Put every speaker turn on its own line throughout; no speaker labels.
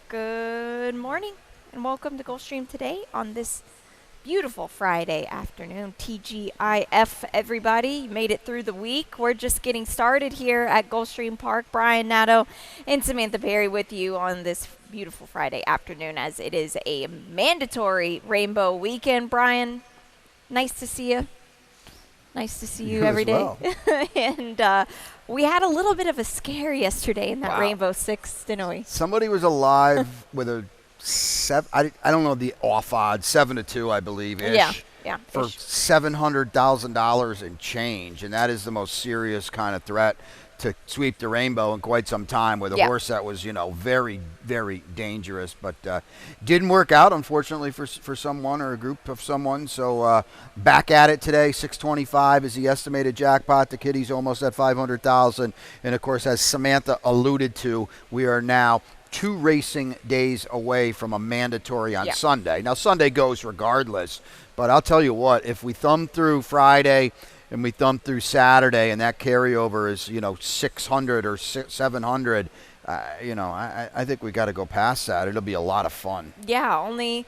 Good morning and welcome to Gulfstream today on this beautiful Friday afternoon. TGIF, everybody. You made it through the week. We're just getting started here at Gulfstream Park. Brian Nato and Samantha Perry with you on this beautiful Friday afternoon as it is a mandatory rainbow weekend. Brian, nice to see you. Nice to see you every day.
Well.
and we had a little bit of a scare yesterday in that
Wow.
Rainbow Six, didn't we?
Somebody was alive with a I don't know the off odds, 7-2, I believe, ish.
Yeah.
For
Ish.
$700,000 in change, and that is the most serious kind of threat to sweep the rainbow in quite some time with a horse that was, very, very dangerous. But didn't work out, unfortunately, for someone or a group of someone. So back at it today, 625 is the estimated jackpot. The kitty's almost at 500,000. And, of course, as Samantha alluded to, we are now 2 racing days away from a mandatory on Sunday. Now, Sunday goes regardless. But I'll tell you what, if we thumb through Friday and we thumb through Saturday, and that carryover is 600 or 700. I think we got to go past that. It'll be a lot of fun.
Yeah, only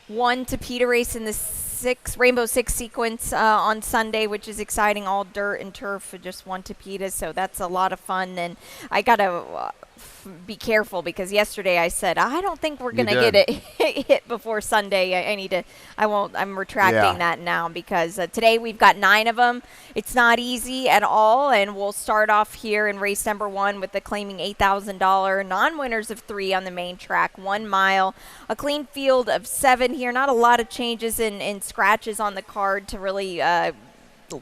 one Tapeta race in the Rainbow Six sequence on Sunday, which is exciting. All dirt and turf for just one Tapeta, so that's a lot of fun. And I gotta be careful because yesterday I said I don't think we're gonna get it hit before Sunday. I'm retracting that now because today we've got 9 of them. It's not easy at all, and we'll start off here in race number 1 with the claiming $8,000 non-winners of 3 on the main track, 1 mile, a clean field of 7 here. Not a lot of changes in scratches on the card to really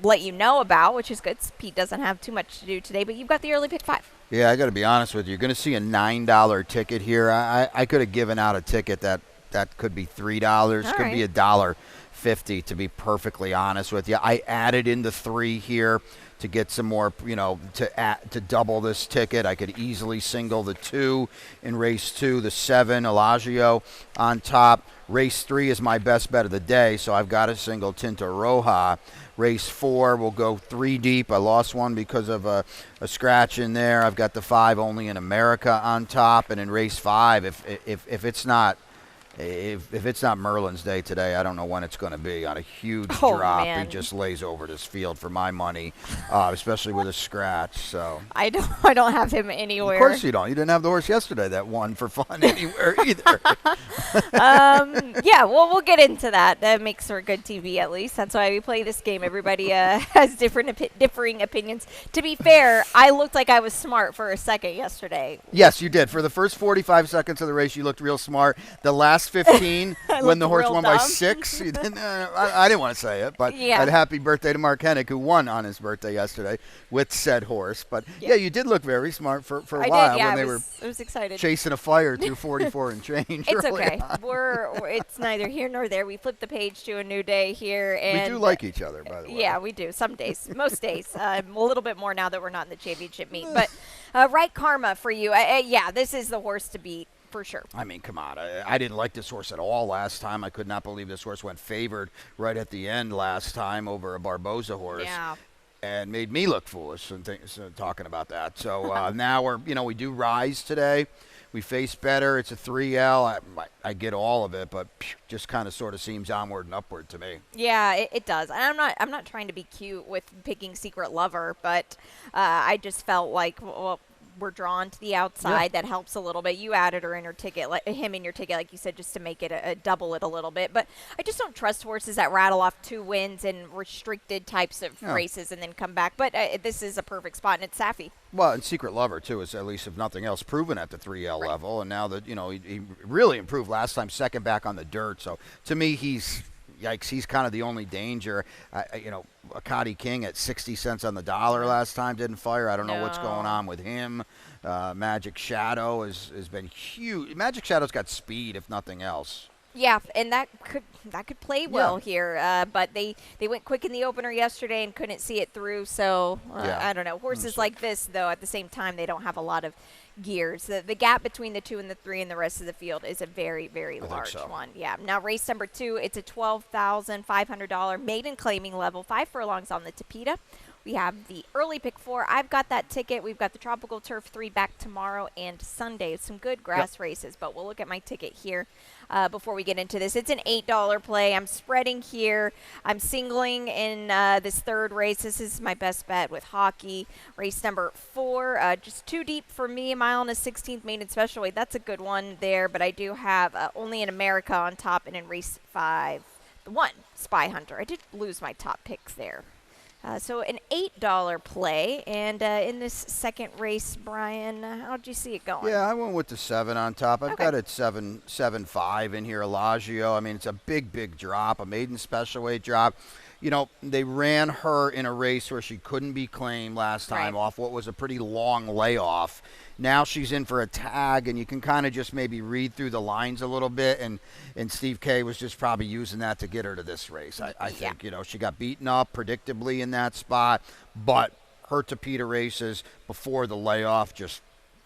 let you know about, which is good. Pete doesn't have too much to do today, but you've got the early pick 5.
Yeah, I got to be honest with you. You're going to see a $9 ticket here. I could have given out a ticket that could be $3. Could be $1.50, to be perfectly honest with you. I added in the 3 here to get some more, to double this ticket. I could easily single the 2 in race 2, the 7, Elagio on top. Race 3 is my best bet of the day, so I've got a single Tinta Roja. Race 4 will go 3 deep. I lost one because of a scratch in there. I've got the 5 only in America on top, and in race 5, if it's not Merlin's day today, I don't know when it's going to be. On a huge drop,
man.
He just lays over this field for my money, especially with a scratch. So
I don't have him anywhere.
Of course you don't. You didn't have the horse yesterday that won for fun anywhere either.
Yeah, well, we'll get into that. That makes for good TV, at least. That's why we play this game. Everybody has differing opinions. To be fair, I looked like I was smart for a second yesterday.
Yes, you did. For the first 45 seconds of the race, you looked real smart. The last 15, when the horse won by 6, you didn't, I didn't want to say it, but happy birthday to Mark Hennick, who won on his birthday yesterday with said horse. But, you did look very smart for a while when they were
excited.
chasing a fire through 44 and change.
It's okay. It's neither here nor there. We flipped the page to a new day here. And
we do like each other, by the way.
Yeah, we do. Some days. Most days. A little bit more now that we're not in the championship meet. But right karma for you. This is the horse to beat. For sure.
I mean, come on. I didn't like this horse at all last time. I could not believe this horse went favored right at the end last time over a Barboza horse.
Yeah.
And made me look foolish and talking about that. So now we do rise today. We face better. It's a 3L. I get all of it, but just kind of sort of seems onward and upward to me.
Yeah, it does. And I'm not trying to be cute with picking Secret Lover, but I just felt like, we're drawn to the outside. That helps a little bit. You added him in your ticket, like you said, just to make it double it a little bit. But I just don't trust horses that rattle off 2 wins in restricted types of races and then come back. But this is a perfect spot, and it's Safi.
Well, and Secret Lover, too, is at least, if nothing else, proven at the 3L level. And now that, he really improved last time, second back on the dirt. So, to me, he's kind of the only danger. Akati King at 60 cents on the dollar last time didn't fire. I don't know what's going on with him. Magic Shadow has been huge. Magic Shadow's got speed, if nothing else.
Yeah, and that could play well here. But they went quick in the opener yesterday and couldn't see it through. So I don't know. Horses like this, though, at the same time, they don't have a lot of gears. The gap between the 2 and the 3 and the rest of the field is a very, very large one. Yeah. Now, race number 2, it's a $12,500 maiden claiming level, 5 furlongs on the Tapeta. We have the early pick 4. I've got that ticket. We've got the Tropical Turf 3 back tomorrow and Sunday. Some good grass races, but we'll look at my ticket here before we get into this. It's an $8 play. I'm spreading here. I'm singling in this third race. This is my best bet with hockey. Race number 4, just too deep for me. A mile and a 16th maiden special weight. That's a good one there, but I do have Only in America on top, and in race 5, the 1, Spy Hunter. I did lose my top picks there. So an $8 play. And in this second race, Brian, how'd you see it going?
Yeah, I went with the 7 on top. I've got it 7.5 in here, Elagio. I mean, it's a big drop, a maiden special weight drop. You know, they ran her in a race where she couldn't be claimed last time off what was a pretty long layoff. Now she's in for a tag, and you can kind of just maybe read through the lines a little bit, and Steve K was just probably using that to get her to this race. I think, you know, she got beaten up predictably in that spot, but her Tapeta races before the layoff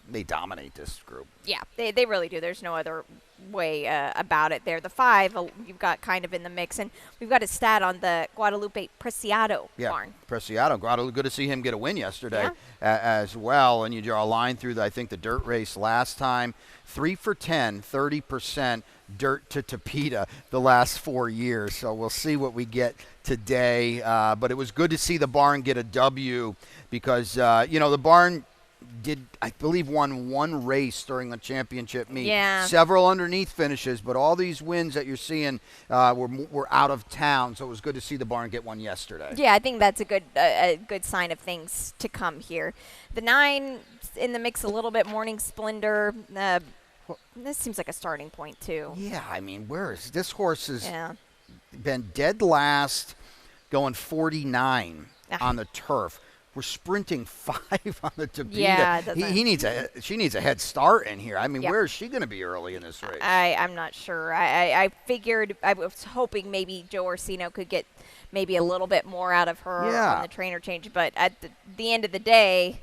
they dominate this group.
Yeah, they really do. There's no other way about it there. The 5, you've got kind of in the mix. And we've got a stat on the Guadalupe Preciado barn.
Preciado. Guadalupe, good to see him get a win yesterday as well. And you draw a line through, I think, the dirt race last time. 3 for 10, 30% dirt to Tapeta the last 4 years. So we'll see what we get today. But it was good to see the barn get a W because, you know, the barn I believe, won 1 race during the championship meet.
Yeah.
Several underneath finishes, but all these wins that you're seeing were out of town, so it was good to see the barn get one yesterday.
Yeah, I think that's a good sign of things to come here. The 9 in the mix a little bit, Morning Splendor. This seems like a starting point, too.
Yeah, I mean, where is this horse has been dead last, going 49 on the turf. We're sprinting 5 on the Tapeta.
Yeah,
she needs a head start in here. I mean, where is she going to be early in this race?
I'm not sure. I figured, I was hoping maybe Joe Orsino could get maybe a little bit more out of her on the trainer change. But at the end of the day,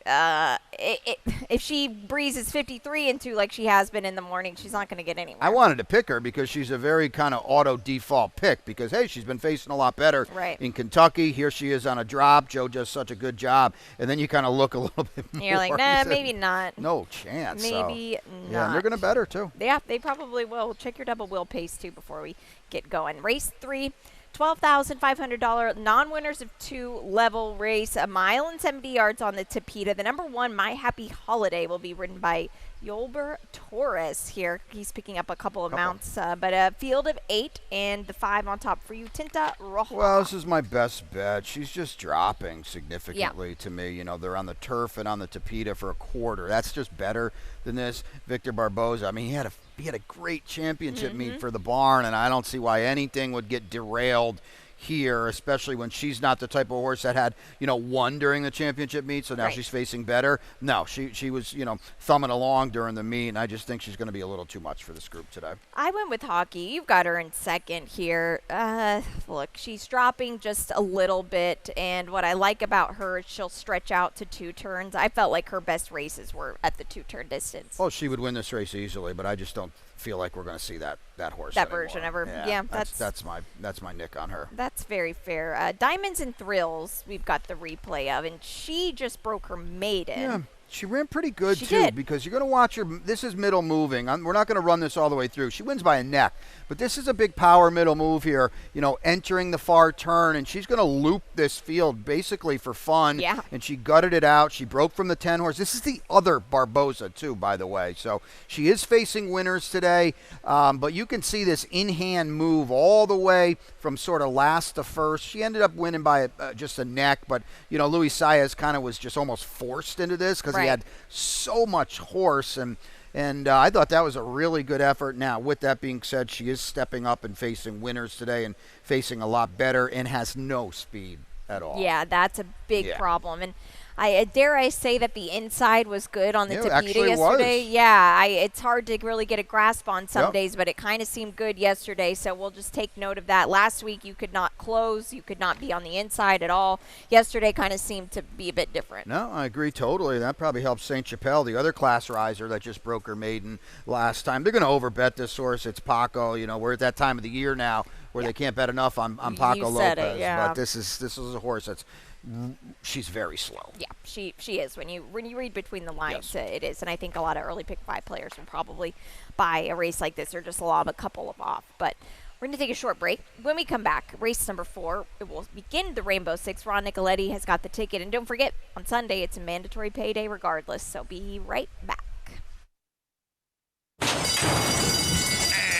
if she breezes 53 into like she has been in the morning, she's not going to get anywhere.
I wanted to pick her because she's a very kind of auto default pick because, hey, she's been facing a lot better in Kentucky. Here she is on a drop. Joe does such a good job. And then you kind of look a little bit more.
You're like, nah, maybe not.
No chance.
Maybe not.
Yeah, and they're going to bet her, too.
Yeah, they probably will. Check your double wheel pace, too, before we get going. Race 3. $12,500 non-winners of 2 level race, a mile and 70 yards on the Tapeta. The number 1, My Happy Holiday, will be ridden by Yolber Torres here. He's picking up a couple of mounts, but a field of 8 and the 5 on top for you, Tinta Roja.
Well, this is my best bet. She's just dropping significantly to me. You know, they're on the turf and on the Tapeta for a quarter. That's just better than this. Victor Barboza, I mean, he had a great championship meet for the barn, and I don't see why anything would get derailed here, especially when she's not the type of horse that had, you know, won during the championship meet, so now she's facing better. No, she was, you know, thumbing along during the meet, and I just think she's going to be a little too much for this group today.
I went with hockey. You've got her in second here. Look, she's dropping just a little bit, and what I like about her is she'll stretch out to 2 turns. I felt like her best races were at the 2-turn distance.
Oh, she would win this race easily, but I just don't feel like we're going to see that horse
version of her. Yeah,
that's my nick on her.
That's very fair. Diamonds and Thrills, we've got the replay of, and she just broke her maiden.
Yeah. She ran pretty good, too, because you're going to watch her. This is middle moving. We're not going to run this all the way through. She wins by a neck. But this is a big power middle move here, you know, entering the far turn. And she's going to loop this field basically for fun.
Yeah.
And she gutted it out. She broke from the 10 horse. This is the other Barboza, too, by the way. So she is facing winners today. But you can see this in-hand move all the way from sort of last to first. She ended up winning by just a neck. But, you know, Luis Saez kind of was just almost forced into this because he had so much horse, and I thought that was a really good effort. Now, with that being said, she is stepping up and facing winners today and facing a lot better and has no speed at all.
Yeah, that's a big problem. And I dare I say that the inside was good on the Tapeta yesterday.
Was.
Yeah, it's hard to really get a grasp on some days, but it kind of seemed good yesterday, so we'll just take note of that. Last week you could not close, you could not be on the inside at all. Yesterday kind of seemed to be a bit different.
No, I agree totally. That probably helps St. Chapelle, the other class riser that just broke her maiden last time. They're going to overbet this horse. It's Paco. You know, we're at that time of the year now where they can't bet enough on Paco Lopez.
But
this is a horse that's she's very slow.
Yeah, she is. When you read between the lines,
Yes.
it is. And I think a lot of early pick 5 players will probably buy a race like this or just lob a couple of off. But we're going to take a short break. When we come back, race number 4, it will begin the Rainbow Six. Ron Nicoletti has got the ticket. And don't forget, on Sunday, it's a mandatory payday regardless. So be right back.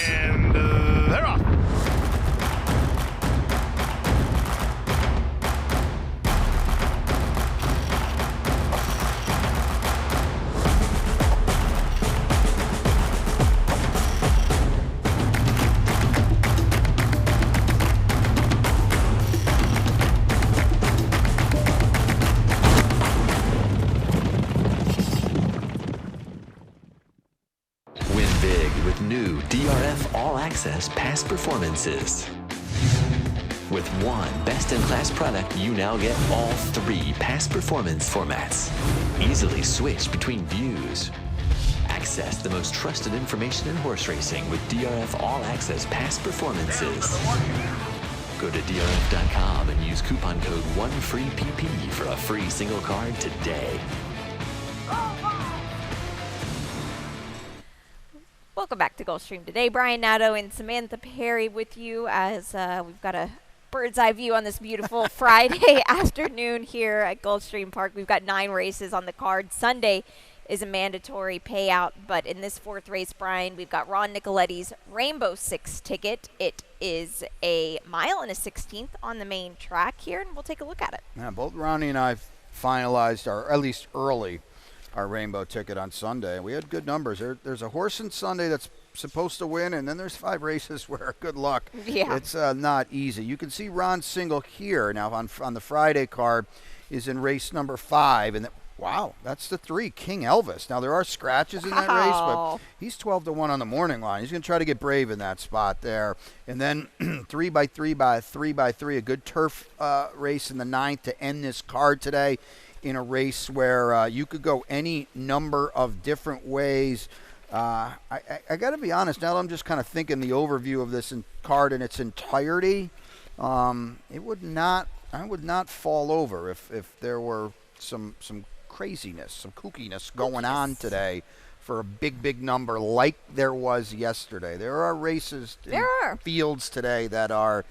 And they're off.
Win big with new DRF All Access Past Performances. With one best-in-class product, you now get all 3 past performance formats. Easily switch between views. Access the most trusted information in horse racing with DRF All Access Past Performances. Go to DRF.com and use coupon code 1FREEPP for a free single card today.
Welcome back to Gulfstream today. Brian Nadeau and Samantha Perry with you as we've got a bird's eye view on this beautiful Friday afternoon here at Gulfstream Park. We've got 9 races on the card. Sunday is a mandatory payout, but in this 4th race, Brian, we've got Ron Nicoletti's Rainbow Six ticket. It is a mile and a 16th on the main track here, and we'll take a look at it.
Yeah, both Ronnie and I finalized our, at least early, our Rainbow ticket on Sunday. We had good numbers. There's a horse in Sunday that's supposed to win, and then there's 5 races where good luck.
Yeah.
It's not easy. You can see Ron's single here. Now on the Friday card is in race number 5, and wow, that's the 3, King Elvis. Now there are scratches in that race, but he's 12-1 on the morning line. He's going to try to get brave in that spot there. And then 3 by 3 by 3 by 3, a good turf race in the 9th to end this card today, in a race where you could go any number of different ways. I got to be honest, now that I'm just kind of thinking the overview of this card in its entirety, I would not fall over if there were some craziness, some kookiness going on today for a big number like there was yesterday. There are races in fields today that are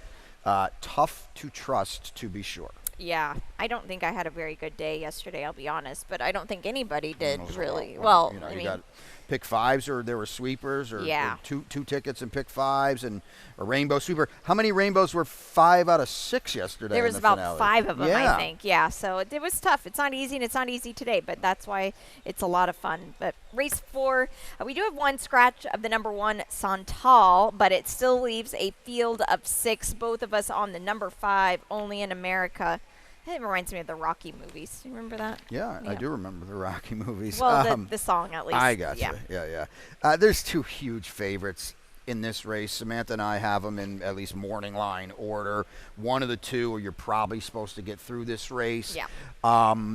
tough to trust, to be sure.
Yeah, I don't think I had a very good day yesterday, I'll be honest, but I don't think anybody did really.
Well,
I
you
mean,
got pick 5s, or there were sweepers, or two tickets and pick 5s, and a rainbow sweeper. How many rainbows were 5 out of 6 yesterday?
There was about
finale?
5 of them,
yeah.
I think. Yeah, so it was tough. It's not easy, and it's not easy today, but that's why it's a lot of fun. But race 4, we do have one scratch of the number 1 Santal, but it still leaves a field of 6. Both of us on the number 5, Only in America. It reminds me of the Rocky movies. Do you remember that?
Yeah, I do remember the Rocky movies.
Well, the song at least.
I got
you.
Yeah. There's 2 huge favorites in this race. Samantha and I have them in at least morning line order. One of the 2, or you're probably supposed to get through this race.
Yeah.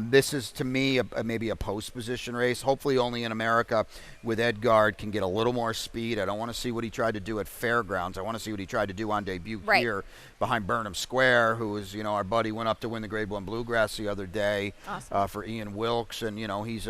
This is, to me, maybe a post position race. Hopefully Only in America with Edgard can get a little more speed. I don't want to see what he tried to do at Fairgrounds. I want to see what he tried to do on debut here behind Burnham Square, who is, our buddy, went up to win the Grade 1 Bluegrass the other day for Ian Wilkes. And, he's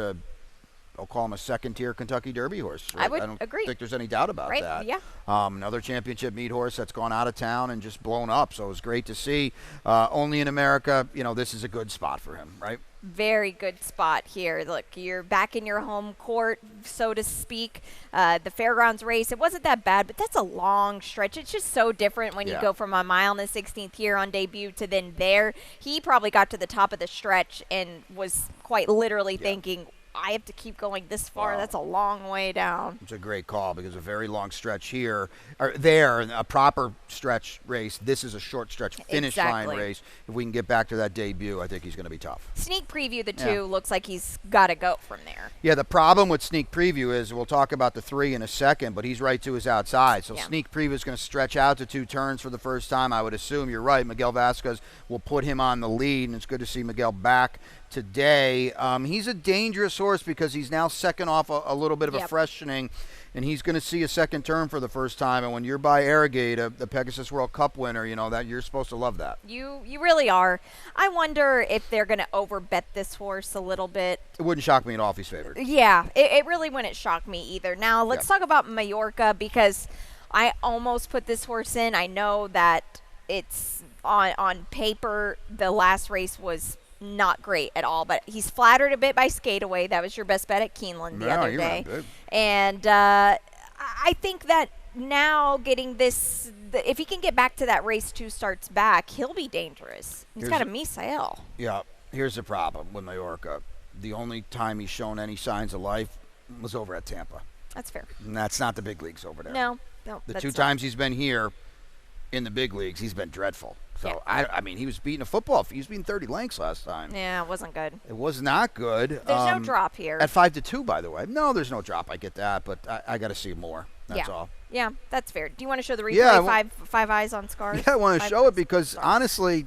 I'll call him a second-tier Kentucky Derby horse. Right?
I would
don't
agree.
think there's any doubt about that.
Yeah.
Another championship meet horse that's gone out of town and just blown up. So it was great to see. Only in America, this is a good spot for him, right?
Very good spot here. Look, you're back in your home court, so to speak. The Fairgrounds race, it wasn't that bad, but that's a long stretch. It's just so different when you go from a mile and the 16th here on debut to then there. He probably got to the top of the stretch and was quite literally thinking, I have to keep going this far.
Wow.
That's a long way down.
It's a great call because a very long stretch here, or there, a proper stretch race. This is a short stretch finish line race. If we can get back to that debut, I think he's going to be tough.
Sneak preview, the 2, looks like he's got to go from there.
Yeah, the problem with sneak preview is we'll talk about the 3 in a second, but he's right to his outside. So sneak preview is going to stretch out to 2 turns for the first time. I would assume you're right. Miguel Vasquez will put him on the lead, and it's good to see Miguel back today. He's a dangerous horse because he's now second off a little bit of a freshening, and he's going to see a second turn for the first time. And when you're by Arrogate, the Pegasus World Cup winner, you know that you're supposed to love that.
You really are. I wonder if they're going to overbet this horse a little bit.
It wouldn't shock me at all if he's favored.
Yeah, it really wouldn't shock me either. Now, let's talk about Majorca, because I almost put this horse in. I know that it's on paper, the last race was not great at all, but he's flattered a bit by Skateaway. That was your best bet at Keeneland the other day. And I think that now getting this, if he can get back to that race 2 starts back, he'll be dangerous. He's got a Misael.
Yeah, here's the problem with Majorca. The only time he's shown any signs of life was over at Tampa.
That's fair.
And that's not the big leagues over there.
No.
The 2 times he's been here in the big leagues, he's been dreadful. So, I mean, he was beating a football. He was beating 30 lengths last time.
Yeah, it wasn't good.
It was not good.
There's no drop here.
At 5-2, by the way. No, there's no drop. I get that, but I got to see more. That's all.
Yeah, that's fair. Do you want to show the replay?
Yeah,
five eyes on Scars?
Yeah, I want to show it because, honestly,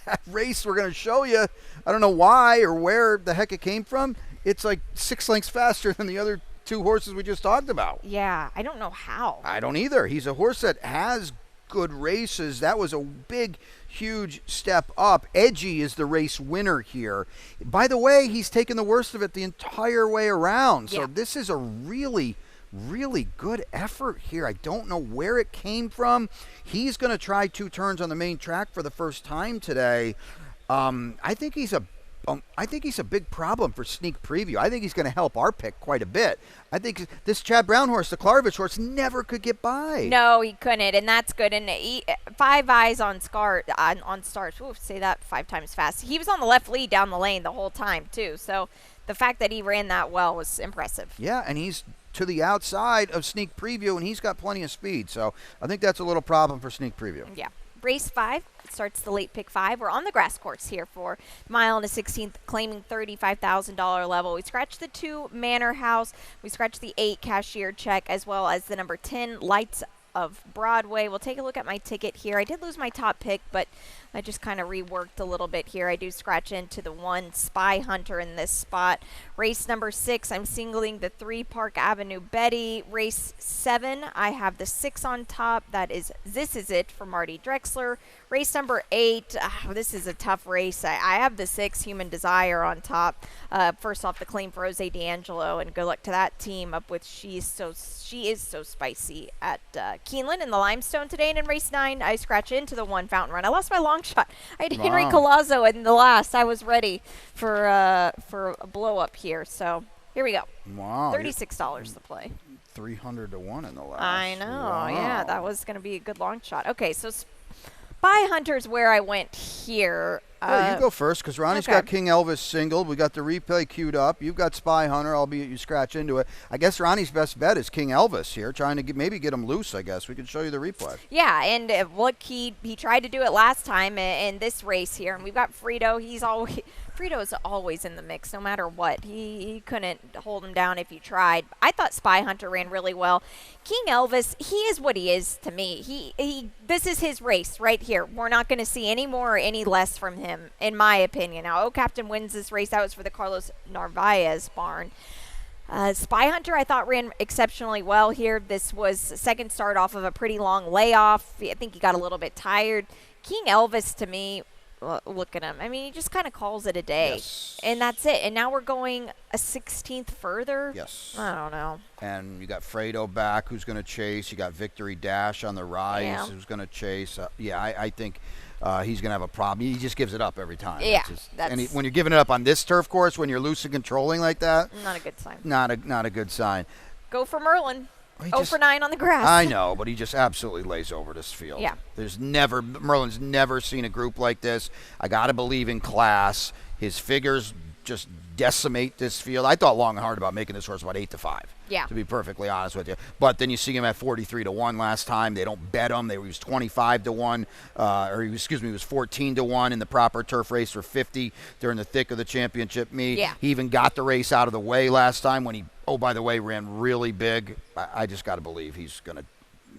that race we're going to show you, I don't know why or where the heck it came from. It's like 6 lengths faster than the other 2 horses we just talked about.
Yeah, I don't know how.
I don't either. He's a horse that has good races. That was a big, huge step up. Edgy is the race winner here. By the way, he's taken the worst of it the entire way around. So this is a really, really good effort here. I don't know where it came from. He's going to try 2 turns on the main track for the first time today. I think he's a big problem for Sneak Preview. I think he's going to help our pick quite a bit. I think this Chad Brown horse, the Klarovich horse, never could get by.
No, he couldn't, and that's good. And 5 eyes on on Stars. Ooh, say that 5 times fast. He was on the left lead down the lane the whole time too. So the fact that he ran that well was impressive.
Yeah, and he's to the outside of Sneak Preview, and he's got plenty of speed. So I think that's a little problem for Sneak Preview.
Yeah. Race 5 starts the late pick 5. We're on the grass course here for mile and a 16th, claiming $35,000 level. We scratched the 2 Manor House. We scratched the 8 Cashier Check, as well as the number 10 Lights of Broadway. We'll take a look at my ticket here. I did lose my top pick, but I just kind of reworked a little bit here. I do scratch into the 1 Spy Hunter in this spot. Race number 6, I'm singling the 3 Park Avenue Betty. Race 7, I have the 6 on top. That is This Is It for Marty Drexler. Race number 8, this is a tough race. I have the 6 Human Desire on top. First off, the claim for Jose D'Angelo, and good luck to that team up with She Is So Spicy at Keeneland in the Limestone today. And in race 9, I scratch into the 1 Fountain Run. I lost my long shot. I had Henry Colazzo in the last. I was ready for a blow up here. So here we go.
Wow.
$36 to play.
300 to 1 in the last.
I know.
Wow.
Yeah, that was going to be a good long shot. Okay, so Spy Hunter's where I went here.
Yeah, you go first because Ronnie's got King Elvis singled. We got the replay queued up. You've got Spy Hunter, albeit you scratch into it. I guess Ronnie's best bet is King Elvis here, trying to maybe get him loose, I guess. We can show you the replay.
Yeah, and look, he tried to do it last time in this race here. And we've got Frito. Frito's always in the mix, no matter what. He couldn't hold him down if he tried. I thought Spy Hunter ran really well. King Elvis, he is what he is to me. This is his race right here. We're not going to see any more or any less from him, in my opinion. Now, Captain wins this race. That was for the Carlos Narvaez barn. Spy Hunter, I thought, ran exceptionally well here. This was second start off of a pretty long layoff. I think he got a little bit tired. King Elvis, to me, look at him. I mean, he just kind of calls it a day.
Yes.
And that's it. And now we're going a 16th further.
Yes.
I don't know.
And you got Fredo back, who's going to chase. You got Victory Dash on the rise, who's going to chase. I think he's going to have a problem. He just gives it up every time.
Yeah.
When you're giving it up on this turf course, when you're loose and controlling like that,
not a good sign.
Not a good sign.
Go for Merlin. 0 for 9 on the grass.
I know, but he just absolutely lays over this field.
Yeah.
Merlin's never seen a group like this. I got to believe in class. His figures just decimate this field. I thought long and hard about making this horse about 8-5.
Yeah.
To be perfectly honest with you. But then you see him at 43 to 1 last time. They don't bet him. He was 25 to 1, he was 14 to 1 in the proper turf race for 50 during the thick of the championship meet.
Yeah.
He even got the race out of the way last time when he, by the way, ran really big. I just got to believe he's going to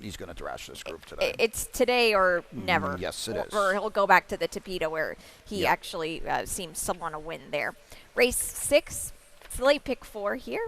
he's going to thrash this group today.
It's today or never.
Yes, it is.
Or he'll go back to the Tapeta where he actually seems to want to win there. Race 6, it's the late pick 4 here.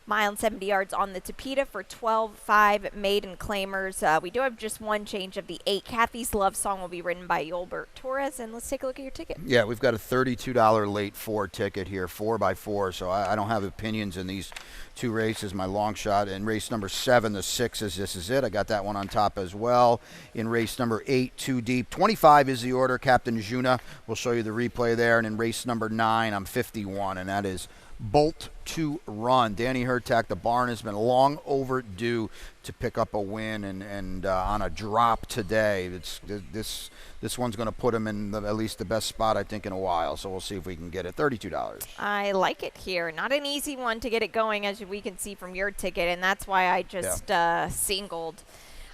Mile and 70 yards on the Tapeta for 12.5 maiden claimers. We do have just one change of the 8. Kathy's Love Song will be written by Yolbert Torres, and let's take a look at your ticket.
Yeah, we've got a $32 late 4 ticket here, 4x4, so I don't have opinions in these 2 races. My long shot in race number 7, the 6 is This Is It. I got that one on top as well. In race number 8, Too Deep. 25 is the order. Captain Juna will show you the replay there. And in race number 9, I'm 51, and that is Bolt to Run. Danny Hertak, the barn has been long overdue to pick up a win, and on a drop today. This one's going to put him in at least the best spot, I think, in a while. So we'll see if we can get it. $32.
I like it here. Not an easy one to get it going, as we can see from your ticket, and that's why I just singled.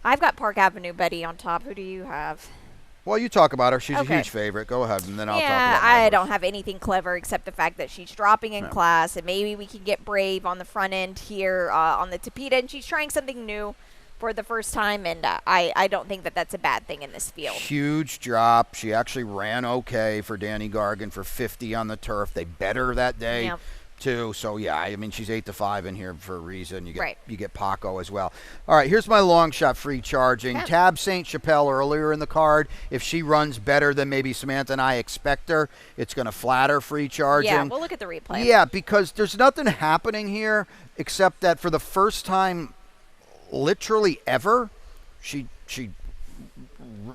I've got Park Avenue Betty on top. Who do you have?
Well, you talk about her. She's a huge favorite. Go ahead, and then I'll talk about
Yeah,
my
I
horse.
don't have anything clever except the fact that she's dropping in class, and maybe we can get Brave on the front end here on the Tapeta, and she's trying something new for the first time, and I don't think that that's a bad thing in this field.
Huge drop. She actually ran okay for Danny Gargan for 50 on the turf. They bet her that day.
Yep.
Too. So yeah, I mean she's 8-5 in here for a reason. You get
Right.
Paco as well. All right, here's my long shot free charging.
Yeah.
Tab St. Chapelle earlier in the card. If she runs better than maybe Samantha and I expect her, it's going to flatter free charging.
Yeah, we'll look at the replay.
Yeah, because there's nothing happening here except that for the first time, literally ever, she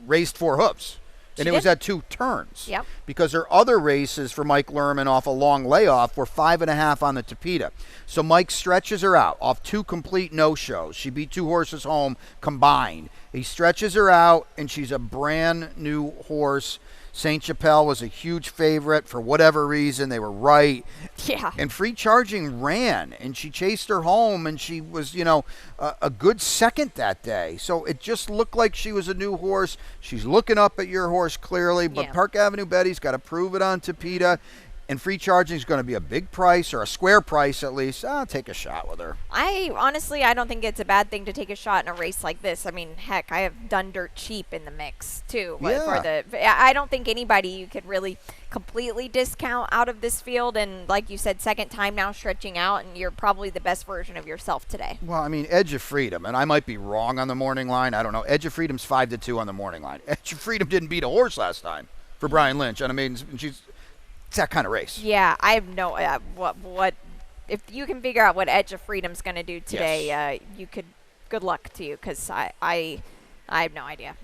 raced 4 hoofs. And it was at 2 turns.
Yep.
Because her other races for Mike Lerman off a long layoff were 5.5 on the Tapeta. So Mike stretches her out off 2 complete no-shows. She beat 2 horses home combined. He stretches her out, and she's a brand new horse. St. Chapelle was a huge favorite for whatever reason. They were right.
Yeah.
And free charging ran, and she chased her home, and she was, a good second that day. So it just looked like she was a new horse. She's looking up at your horse clearly, but Park Avenue Betty's got to prove it on Tapeta. And free charging is going to be a big price, or a square price at least. I'll take a shot with her.
I don't think it's a bad thing to take a shot in a race like this. I mean, heck, I have done dirt cheap in the mix too. But I don't think anybody you could really completely discount out of this field. And like you said, second time now stretching out, and you're probably the best version of yourself today.
Well, I mean, Edge of Freedom, and I might be wrong on the morning line. I don't know. Edge of Freedom's 5-2 on the morning line. Edge of Freedom didn't beat a horse last time for Brian Lynch. And I mean, it's that kind of race.
Yeah, I have no what if you can figure out what Edge of Freedom's going to do today. You could. Good luck to you, because I have no idea.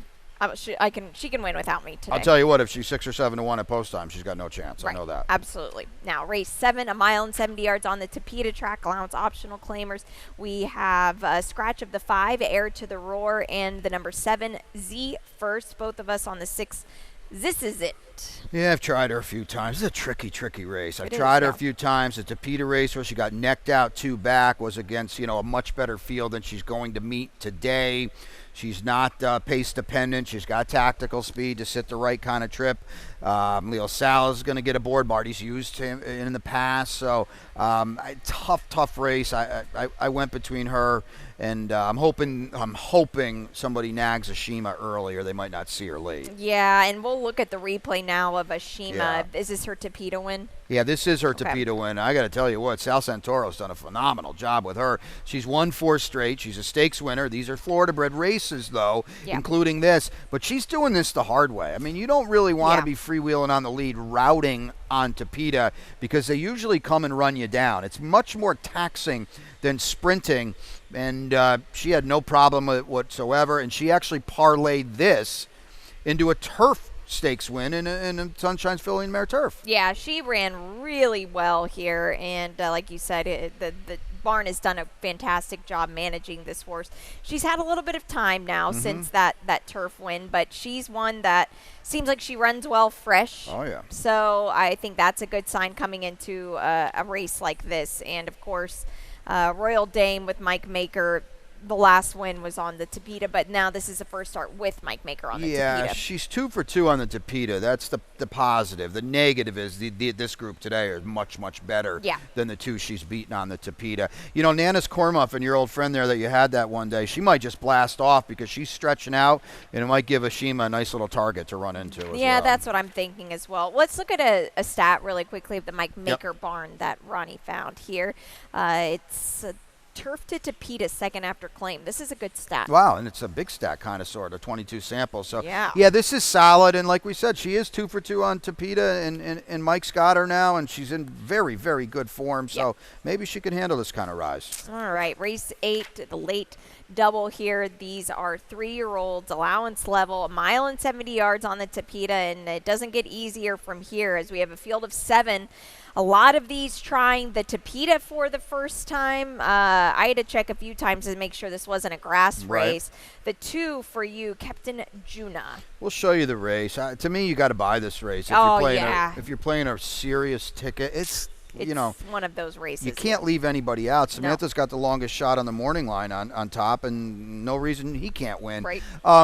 She can win without me today.
I'll tell you what, if she's 6 or 7-1 at post time, she's got no chance.
Right.
I know that.
Absolutely. Now, race 7, a mile and 70 yards on the Tapeta track. Allowance optional claimers. We have a scratch of the 5, Air to the Roar, and the number 7, Z First. Both of us on the 6. This is it.
Yeah, I've tried her a few times. It's a tricky race. I've tried her a few times. The Tapeta race where she got necked out 2 back was against, a much better field than she's going to meet today. She's not pace dependent. She's got tactical speed to sit the right kind of trip. Leo Sal is going to get aboard. Marty's used him in the past. So tough race. I went between her and I'm hoping somebody nags Ashima early, or they might not see her late.
Yeah, and we'll look at the replay now of Ashima.
Yeah.
Is this her Tapeta win?
Yeah, this is her Tapeta win. I got to tell you what, Sal Santoro's done a phenomenal job with her. She's won 4 straight. She's a stakes winner. These are Florida-bred races, though, including this. But she's doing this the hard way. I mean, you don't really want to be freewheeling on the lead, routing on Tapeta, because they usually come and run you down. It's much more taxing than sprinting, and she had no problem with it whatsoever. And she actually parlayed this into a turf stakes win in a Sunshine's Filly and Mare Turf.
Yeah, she ran really well here, and like you said, the barn has done a fantastic job managing this horse. She's had a little bit of time now since that turf win, but she's one that seems like she runs well fresh.
Oh, yeah.
So I think that's a good sign coming into a race like this. And, of course, Royal Dame with Mike Maker, the last win was on the Tapeta, but now this is the first start with Mike Maker on the
Yeah,
Tapeta.
she's 2 for 2 on the Tapeta. That's the positive. The negative is this group today is much, much better than the 2 she's beaten on the Tapeta. You know, Nana's Cormuff and your old friend there that you had that one day, she might just blast off because she's stretching out, and it might give Ashima a nice little target to run into as
Yeah,
well.
that's what I'm thinking as well. Let's look at a stat really quickly of the Mike Maker barn that Ronnie found here. It's turf to Tapeta second after claim. This is a good stat.
Wow, and it's a big stat kind of sort of 22 samples. So
yeah,
this is solid, and like we said, she is 2 for 2 on Tapeta, and Mike's got her now, and she's in very, very good form. So maybe she can handle this kind of rise.
All right, race 8, the late double here. These are 3-year-olds, allowance level, 1.70 miles on the Tapeta, and it doesn't get easier from here as we have a field of 7. A lot of these trying the Tapeta for the first time. I had to check a few times to make sure this wasn't a grass race. The 2 for you, Captain Juna.
We'll show you the race. To me, you got to buy this race. If you're playing a serious ticket, it's
one of those races.
You can't leave anybody out. Samantha's got the longest shot on the morning line on top, and no reason he can't win.
Right.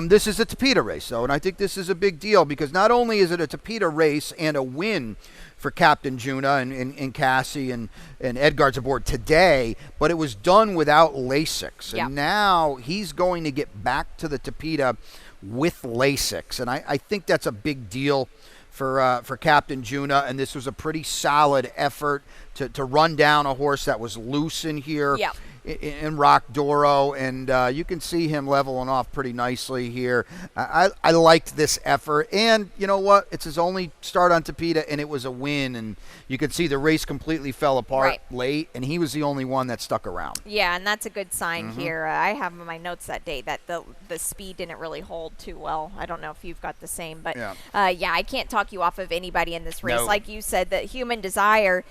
This is a Tapeta race, though, and I think this is a big deal because not only is it a Tapeta race and a win for Captain Juna and Cassie and Edgard's aboard today, but it was done without Lasix. And now he's going to get back to the Tapeta with Lasix, and I think that's a big deal for Captain Juna, and this was a pretty solid effort to run down a horse that was loose in here in Rock Doro, and you can see him leveling off pretty nicely here. I liked this effort, and you know what? It's his only start on Tapeta, and it was a win, and you could see the race completely fell apart late, and he was the only one that stuck around.
Yeah, and that's a good sign here. I have in my notes that day that the speed didn't really hold too well. I don't know if you've got the same, but I can't talk you off of anybody in this race.
No.
Like you said, the Human Desire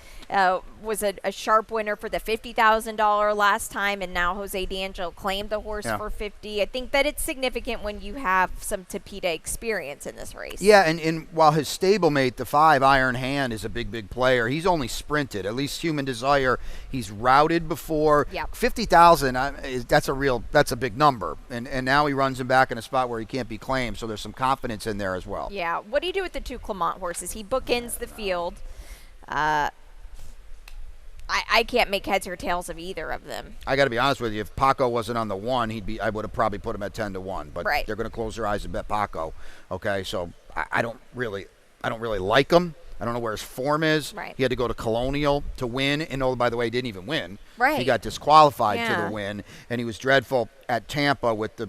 was a sharp winner for the $50,000 last time, and now Jose D'Angelo claimed the horse for $50,000. I think that it's significant when you have some Tapeta experience in this race.
Yeah, and while his stablemate, the 5 Iron Hand, is a big player, he's only sprinted. At least Human Desire, he's routed before. 50,000, that's a big number, and now he runs him back in a spot where he can't be claimed. So there's some confidence in there as well.
Yeah. What do you do with the 2 Clement horses? He bookends the field. I can't make heads or tails of either of them.
I got to be honest with you. If Paco wasn't on the 1, I would have probably put him at 10-1. But they're going to close their eyes and bet Paco. Okay, so I don't really like him. I don't know where his form is.
Right.
He had to go to Colonial to win, and by the way, he didn't even win.
Right.
He got disqualified to the win, and he was dreadful at Tampa with the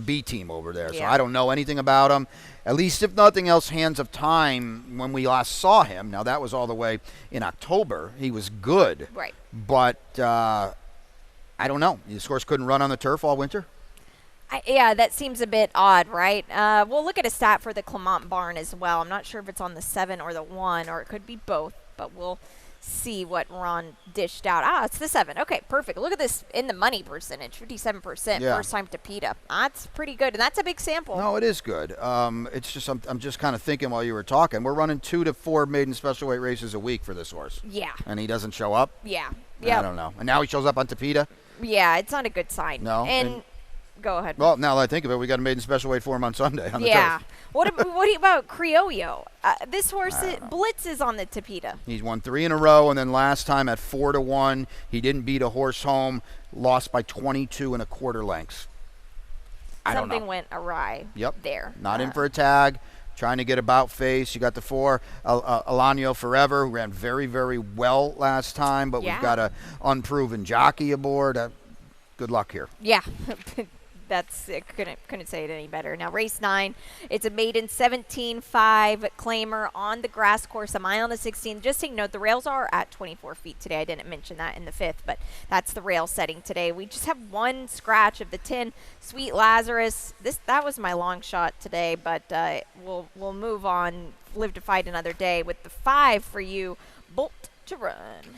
B team over there. So I don't know anything about him. At least, if nothing else, Hands of Time, when we last saw him, now that was all the way in October, he was good.
Right.
But I don't know. His horse couldn't run on the turf all winter?
That seems a bit odd, right? We'll look at a stat for the Clement barn as well. I'm not sure if it's on the 7 or the 1, or it could be both, but we'll see what Ron dished out. It's the 7. Okay, perfect. Look at this in the money percentage, 57%, first time Tapeta. That's pretty good, and that's a big sample.
No, it is good. It's just I'm just kind of thinking while you were talking. We're running 2 to 4 maiden special weight races a week for this horse.
Yeah.
And he doesn't show up?
Yeah.
I don't know. And now he shows up on Tapeta?
Yeah, it's not a good sign.
No.
And go ahead.
Well, now that I think of it, we got a maiden special weight for him on Sunday on the turf.
What about Criollo? This horse, Blitz is on the Tapeta.
He's won 3 in a row, and then last time at 4-1, he didn't beat a horse home, lost by 22 1/4 lengths. I don't know.
Something went awry there.
Not in for a tag, trying to get about face. You got the 4, Alano Forever, who ran very, very well last time, but we've got a unproven jockey aboard. Good luck here.
Yeah. Couldn't say it any better. Now, race 9, it's a maiden 17.5 claimer on the grass course, 1.16 miles. Just take note, the rails are at 24 feet today. I didn't mention that in the 5th, but that's the rail setting today. We just have 1 scratch of the 10, Sweet Lazarus. That was my long shot today, but we'll move on, live to fight another day with the 5 for you, Bolt to Run.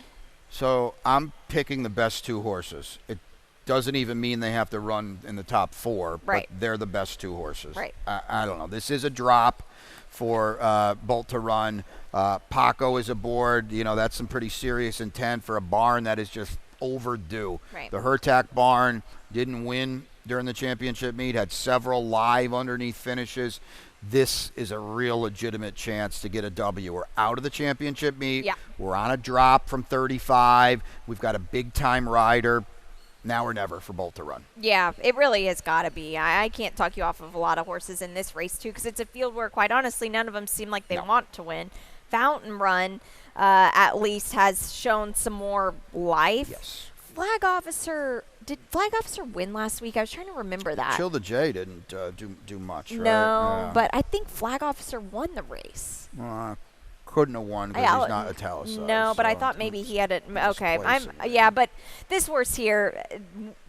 So I'm picking the best 2 horses. It doesn't even mean they have to run in the top 4, but they're the best 2 horses.
Right.
I don't know. This is a drop for Bolt to Run. Paco is aboard. That's some pretty serious intent for a barn that is just overdue.
Right.
The Hertak barn didn't win during the championship meet, had several live underneath finishes. This is a real legitimate chance to get a W. We're out of the championship meet.
Yeah.
We're on a drop from 35. We've got a big-time rider. Now or never for Bolt to run.
Yeah, it really has got to be. I can't talk you off of a lot of horses in this race, too, because it's a field where, quite honestly, none of them seem like they want to win. Fountain Run, at least, has shown some more life.
Yes.
Flag Officer, did Flag Officer win last week? I was trying to remember that.
Chill the J didn't do much, right?
No,
Yeah.
but I think Flag Officer won the race.
Couldn't have won because he's not italicized.
No, but I
so
thought maybe he had it. Okay,
misplacing it.
yeah, but this horse here,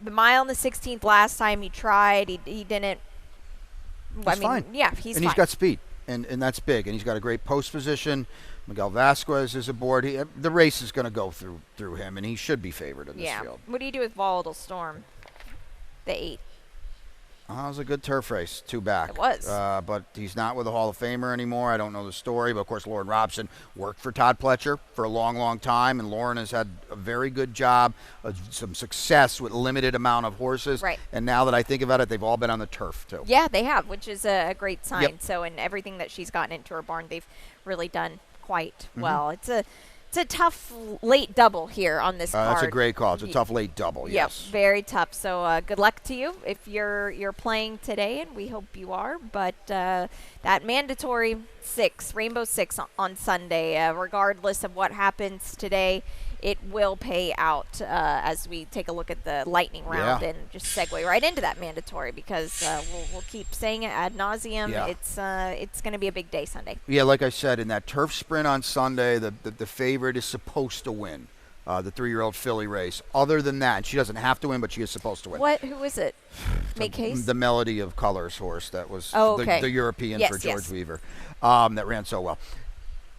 the mile and the 16th last time he tried, he didn't.
He's fine.
Yeah, he's
and
fine.
he's got speed, and that's big, and he's got a great post position. Miguel Vasquez is aboard. The race is going to go through him, and he should be favored in this field.
What do you do with Volatile Storm? The 8.
It was a good turf race, 2 back.
It was.
But he's not with a Hall of Famer anymore. I don't know the story, but of course Lauren Robson worked for Todd Pletcher for a long, long time, and Lauren has had a very good job, some success with limited amount of horses.
Right.
And now that I think about it, they've all been on the turf too.
Yeah, they have, which is a great sign.
Yep.
So, in everything that she's gotten into her barn, they've really done quite well. It's a tough late double here on this card.
That's a great call. It's a tough late double.
Yep,
Yes.
very tough. So good luck to you if you're playing today, and we hope you are. But that mandatory 6, Rainbow 6 on Sunday, regardless of what happens today, it will pay out as we take a look at the lightning round and just segue right into that mandatory because we'll keep saying it ad nauseum.
Yeah.
It's going to be a big day Sunday.
Yeah, like I said, in that turf sprint on Sunday, the favorite is supposed to win. The 3-year-old filly race. Other than that, she doesn't have to win, but she is supposed to win.
Who is it? Make haste?
The Melody of Colors horse that was
okay.
the European
Yes,
for George
yes.
Weaver that ran so well.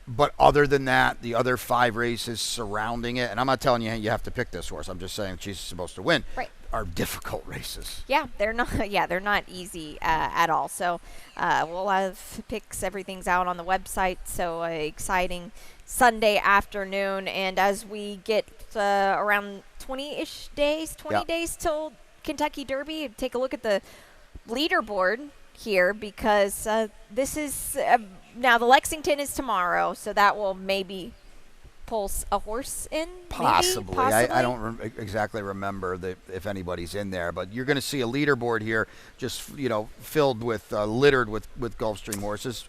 But other than that, the other 5 races surrounding it, and I'm not telling you you have to pick this horse. I'm just saying she's supposed to win.
Right.
Are difficult races.
Yeah, they're not. Yeah, they're not easy at all. So we'll have picks. Everything's out on the website. So exciting Sunday afternoon. And as we get around 20-ish days, 20 days till Kentucky Derby, take a look at the leaderboard here because this is now the Lexington is tomorrow, so that will maybe pulse a horse in.
Possibly.
Maybe?
I don't exactly remember if anybody's in there, but you're going to see a leaderboard here just filled with littered with Gulfstream horses.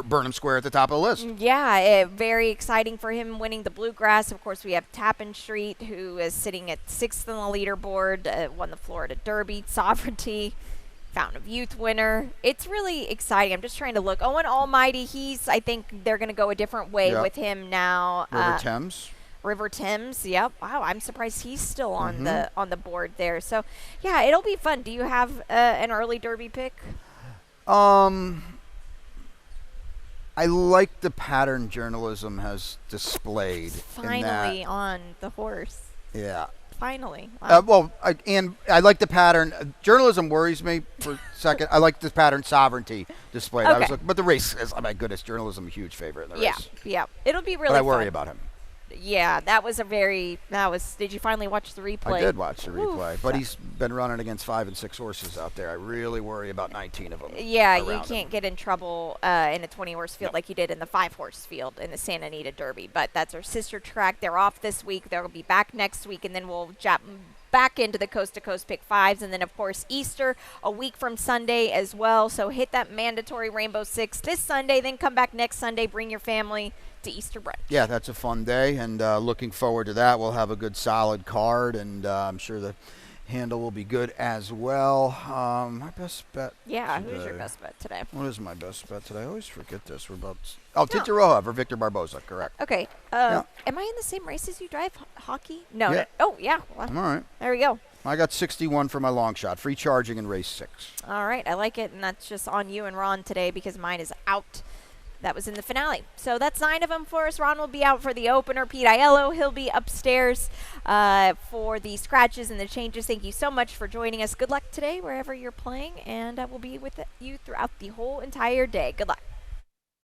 Burnham Square at the top of the list.
Yeah, very exciting for him winning the Bluegrass. Of course, we have Tappan Street, who is sitting at 6th on the leaderboard, won the Florida Derby. Sovereignty, Fountain of Youth winner. It's really exciting. I'm just trying to look. Owen Almighty, I think they're going to go a different way with him now.
River Thames.
River Thames, yep. Wow, I'm surprised he's still on the board there. So, yeah, it'll be fun. Do you have an early Derby pick?
I like the pattern journalism has displayed.
Finally on the horse.
Yeah.
Finally. Wow.
I like the pattern. Journalism worries me for a second. I like the pattern sovereignty displayed.
Okay.
But the race is, oh my goodness, journalism a huge favorite in the race.
Yeah. It'll be really
But I
fun.
worry about him.
Yeah, did you finally watch the replay?
I did watch the replay,
Oof.
but he's been running against 5 and 6 horses out there. I really worry about 19 of them.
Yeah, you
around
can't
him.
get in trouble in a 20-horse field like you did in the 5-horse field in the Santa Anita Derby. But that's our sister track. They're off this week. They'll be back next week, and then we'll jump back into the coast-to-coast pick 5s. And then, of course, Easter a week from Sunday as well. So hit that mandatory Rainbow 6 this Sunday, then come back next Sunday. Bring your family to Easter brunch.
Yeah, that's a fun day, and looking forward to that. We'll have a good, solid card, and I'm sure the handle will be good as well. My best bet.
Yeah,
today.
who's your best bet today?
What is my best bet today? I always forget this. We're about. Tita Roja for Victor Barboza. Correct.
Okay. Am I in the same race as you drive hockey? No.
Yeah.
Oh, yeah. Well,
All right.
there we go.
I got 61 for my long shot. Free charging in race 6.
All right. I like it, and that's just on you and Ron today because mine is out. That was in the finale. So that's 9 of them for us. Ron will be out for the opener. Pete Aiello, he'll be upstairs for the scratches and the changes. Thank you so much for joining us. Good luck today wherever you're playing, and we'll be with you throughout the whole entire day. Good luck.